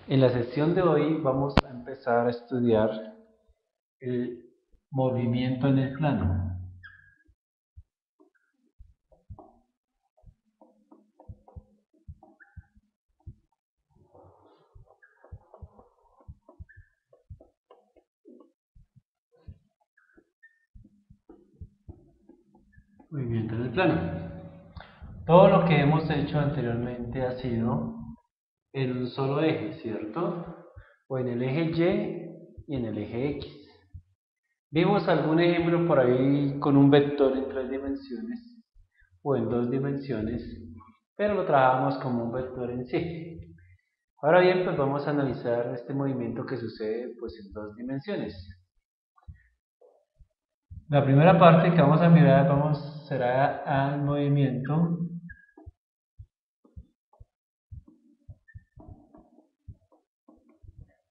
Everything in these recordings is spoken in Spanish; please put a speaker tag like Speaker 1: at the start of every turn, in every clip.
Speaker 1: En la sesión de hoy vamos a empezar a estudiar el movimiento en el plano. Movimiento en el plano. Todo lo que hemos hecho anteriormente ha sido en un solo eje, ¿cierto? O en el eje Y y en el eje X. Vimos algún ejemplo por ahí con un vector en 3 dimensiones o en 2 dimensiones, pero lo trabajamos como un vector en sí. Ahora bien, pues vamos a analizar este movimiento que sucede pues en 2 dimensiones. La primera parte que vamos a mirar será al movimiento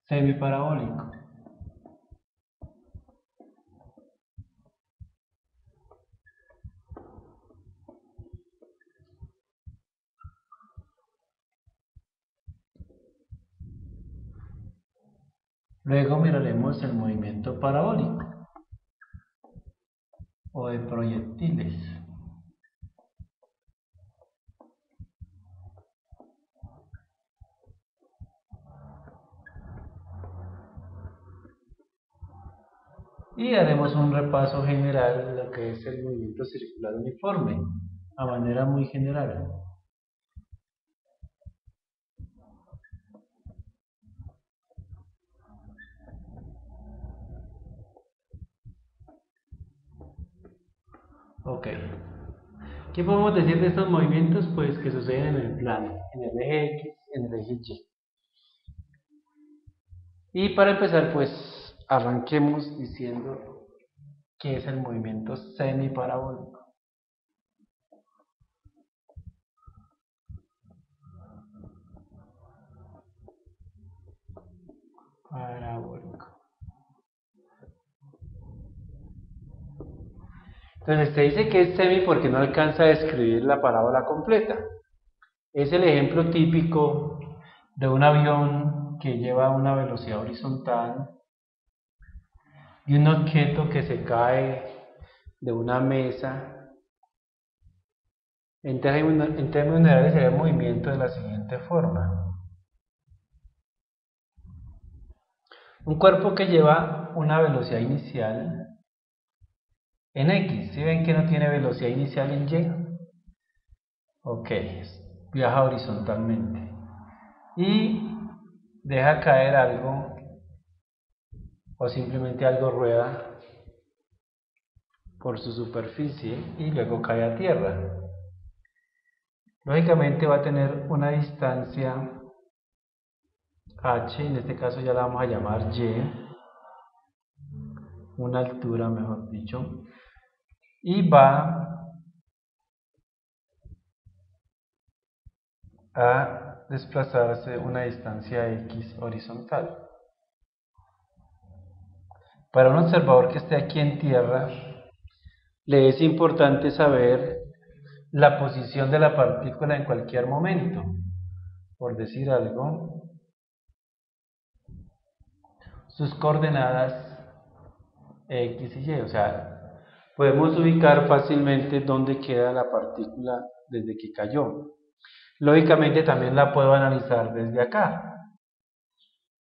Speaker 1: semiparabólico. Luego miraremos el movimiento parabólico o de proyectiles. Y haremos un repaso general de lo que es el movimiento circular uniforme, a manera muy general. Ok. ¿Qué podemos decir de estos movimientos? Pues que suceden en el plano, en el eje X, en el eje Y. Y para empezar, pues arranquemos diciendo qué es el movimiento semiparabólico. Parabólico. Entonces se dice que es semi porque no alcanza a describir la parábola completa. Es el ejemplo típico de un avión que lleva una velocidad horizontal y un objeto que se cae de una mesa. En términos generales sería el movimiento de la siguiente forma. Un cuerpo que lleva una velocidad inicial en X. ¿Sí ven que no tiene velocidad inicial en Y? Ok, viaja horizontalmente. Y deja caer algo o simplemente algo rueda por su superficie y luego cae a tierra. Lógicamente va a tener una distancia h, en este caso ya la vamos a llamar y, una altura mejor dicho, y va a desplazarse una distancia x horizontal. Para un observador que esté aquí en tierra, le es importante saber la posición de la partícula en cualquier momento. Por decir algo, sus coordenadas x y y, o sea, podemos ubicar fácilmente dónde queda la partícula desde que cayó. Lógicamente también la puedo analizar desde acá,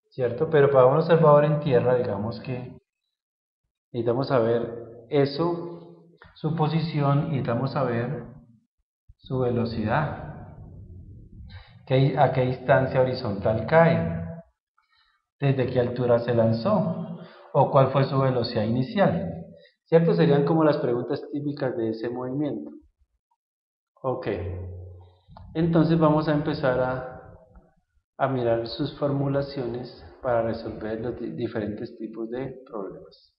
Speaker 1: ¿cierto? Pero para un observador en tierra, digamos que necesitamos saber eso, su posición, y necesitamos saber su velocidad, a qué distancia horizontal cae, desde qué altura se lanzó, o cuál fue su velocidad inicial. ¿Cierto? Serían como las preguntas típicas de ese movimiento. Ok. Entonces vamos a empezar a mirar sus formulaciones para resolver los diferentes tipos de problemas.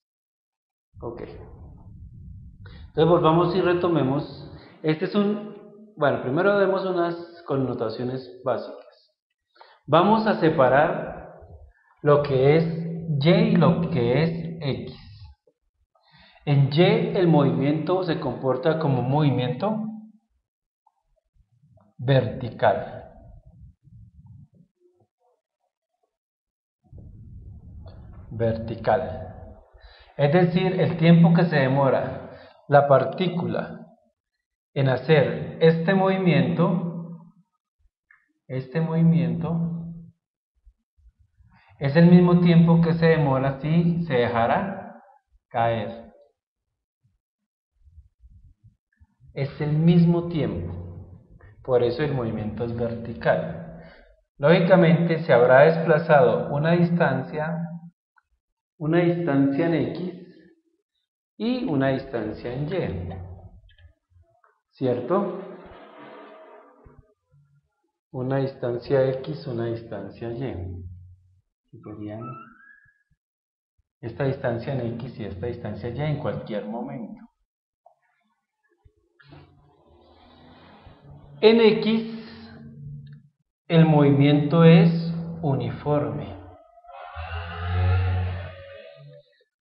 Speaker 1: Ok. Entonces volvamos y retomemos. Este es bueno, primero demos unas connotaciones básicas. Vamos a separar lo que es Y y lo que es X. En Y el movimiento se comporta como un movimiento vertical. vertical. Es decir, el tiempo que se demora la partícula en hacer este movimiento es el mismo tiempo que se demora si se dejara caer. Es el mismo tiempo. Por eso el movimiento es vertical. Lógicamente se habrá desplazado una distancia en X y una distancia en Y. ¿Cierto? Una distancia X, una distancia Y. Serían esta distancia en X y esta distancia Y en cualquier momento. En X el movimiento es uniforme.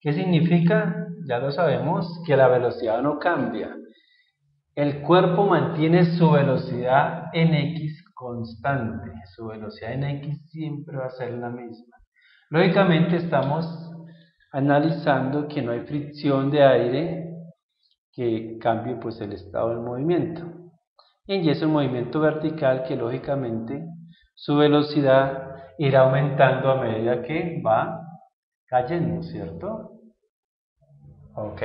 Speaker 1: ¿Qué significa? Ya lo sabemos, que la velocidad no cambia. El cuerpo mantiene su velocidad en X constante. Su velocidad en X siempre va a ser la misma. Lógicamente estamos analizando que no hay fricción de aire que cambie pues el estado del movimiento. Y es un movimiento vertical que lógicamente su velocidad irá aumentando a medida que va cayendo, ¿cierto? Ok.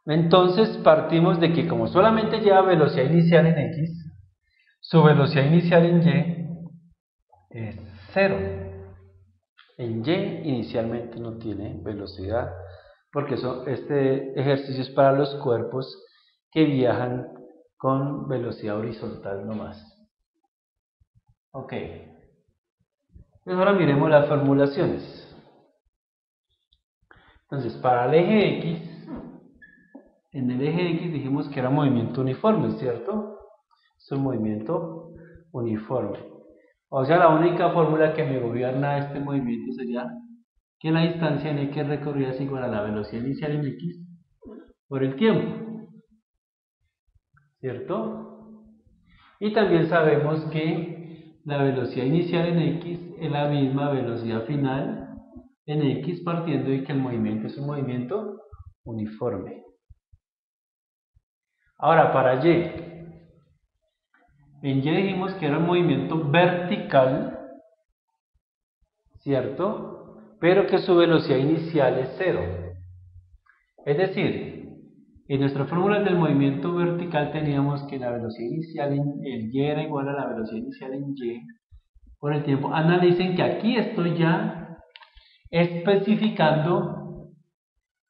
Speaker 1: Entonces partimos de que como solamente lleva velocidad inicial en X, su velocidad inicial en Y es 0. En Y inicialmente no tiene velocidad, porque este ejercicio es para los cuerpos que viajan con velocidad horizontal nomás. Ok. Pues ahora miremos las formulaciones. Entonces, para el eje X, en el eje X dijimos que era movimiento uniforme, ¿cierto? Es un movimiento uniforme. O sea, la única fórmula que me gobierna este movimiento sería que la distancia en X recorrida es igual a la velocidad inicial en X por el tiempo, ¿cierto? Y también sabemos que la velocidad inicial en X es la misma velocidad final en X, partiendo de que el movimiento es un movimiento uniforme. Ahora, para Y. En Y dijimos que era un movimiento vertical, ¿cierto? Pero que su velocidad inicial es 0. Es decir, en nuestras fórmulas del movimiento vertical teníamos que la velocidad inicial en el Y era igual a la velocidad inicial en Y por el tiempo. Analicen que aquí estoy ya especificando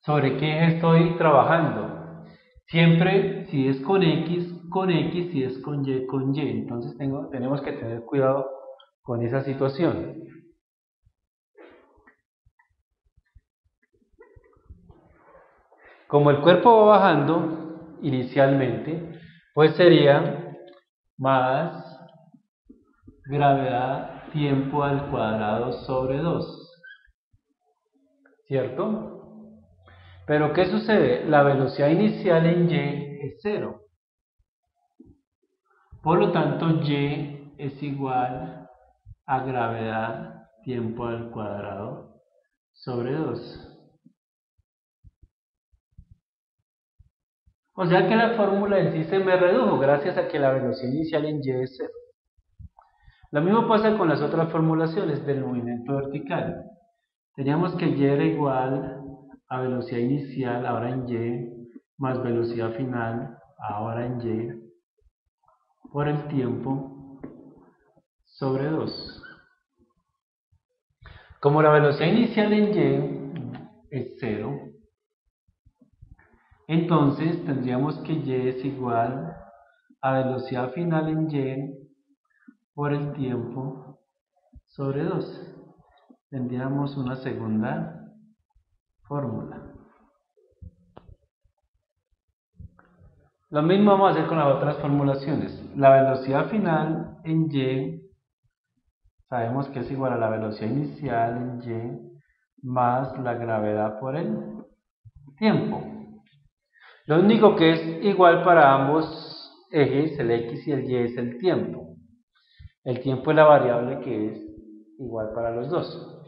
Speaker 1: sobre qué eje estoy trabajando. Siempre, si es con X, si es con Y, con Y. Entonces tenemos que tener cuidado con esa situación. Como el cuerpo va bajando inicialmente, pues sería más gravedad tiempo al cuadrado sobre 2. ¿Cierto? Pero ¿qué sucede? La velocidad inicial en Y es 0. Por lo tanto, Y es igual a gravedad tiempo al cuadrado sobre 2. O sea que la fórmula en sí se me redujo gracias a que la velocidad inicial en Y es 0. Lo mismo pasa con las otras formulaciones del movimiento vertical. Teníamos que Y era igual a velocidad inicial, ahora en Y, más velocidad final, ahora en Y, por el tiempo sobre 2. Como la velocidad inicial en Y es 0, entonces tendríamos que Y es igual a velocidad final en Y por el tiempo sobre 2. Tendríamos una segunda fórmula. Lo mismo vamos a hacer con las otras formulaciones. La velocidad final en Y sabemos que es igual a la velocidad inicial en Y más la gravedad por el tiempo. Lo único que es igual para ambos ejes, el X y el Y, es el tiempo. El tiempo es la variable que es igual para los dos.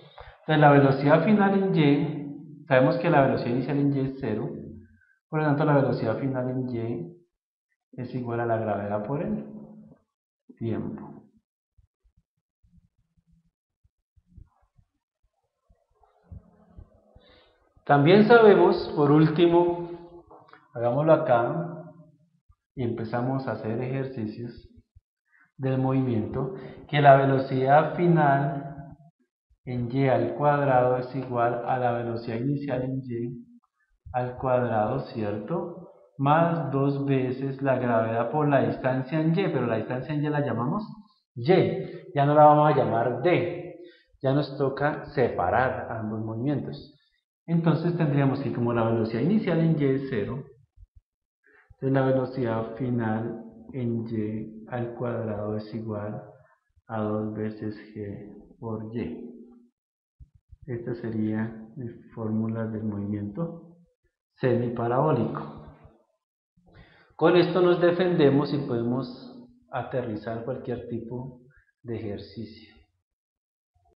Speaker 1: Entonces la velocidad final en y, sabemos que la velocidad inicial en y es 0, por lo tanto la velocidad final en y es igual a la gravedad por el tiempo. También sabemos, por último, hagámoslo acá y empezamos a hacer ejercicios del movimiento, que la velocidad final en y al cuadrado es igual a la velocidad inicial en y al cuadrado, ¿cierto? Más 2 veces la gravedad por la distancia en y, pero la distancia en y la llamamos y, ya no la vamos a llamar d, ya nos toca separar ambos movimientos. Entonces tendríamos que, como la velocidad inicial en y es 0, entonces la velocidad final en y al cuadrado es igual a 2 veces g por y. Esta sería la fórmula del movimiento semiparabólico. Con esto nos defendemos y podemos aterrizar cualquier tipo de ejercicio.